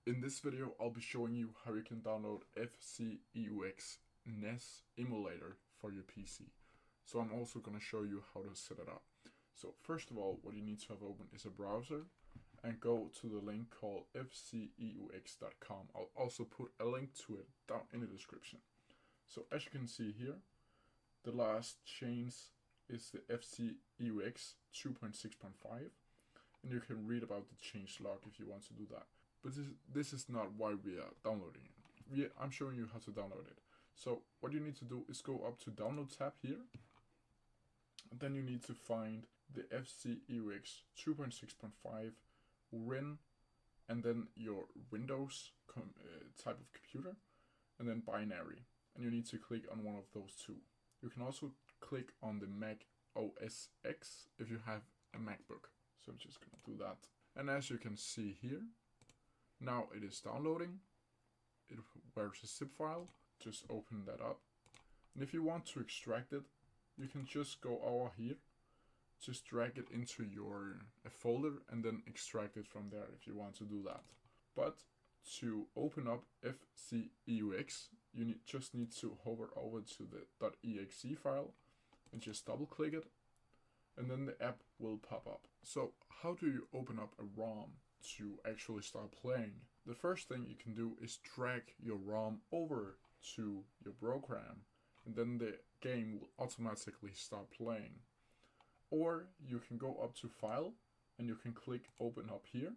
In this video, I'll be showing you how you can download FCEUX Nes Emulator for your PC. So I'm also going to show you how to set it up. So first of all, what you need to have open is a browser and go to the link called FCEUX.com. I'll also put a link to it down in the description. So as you can see here, the last change is the FCEUX 2.6.5, and you can read about the change log if you want to do that. But this is not why we are downloading it. I'm showing you how to download it. So what you need to do is go up to download tab here. And then you need to find the FCEUX 2.6.5 RIN, and then your Windows type of computer, and then binary. And you need to click on one of those two. You can also click on the Mac OS X if you have a MacBook. So I'm just going to do that. And as you can see here, now it is downloading. Where's the zip file? Just open that up. And if you want to extract it, you can just go over here, just drag it into your folder and then extract it from there if you want to do that. But to open up FCEUX, you just need to hover over to the .exe file and just double click it, and then the app will pop up. So how do you open up a ROM to actually start playing? The first thing you can do is drag your ROM over to your program, and then the game will automatically start playing. Or you can go up to File and you can click Open Up here,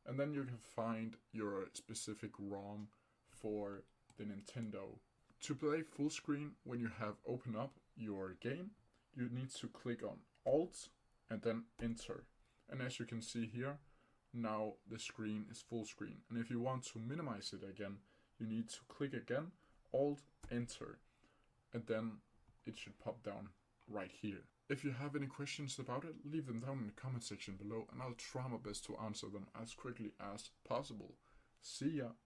and then you can find your specific ROM for the Nintendo. To play full screen, when you have opened up your game, you need to click on Alt and then Enter. And as you can see here, now the screen is full screen. And if you want to minimize it again, you need to click again, Alt, Enter, and then it should pop down right here. If you have any questions about it, leave them down in the comment section below and I'll try my best to answer them as quickly as possible. See ya!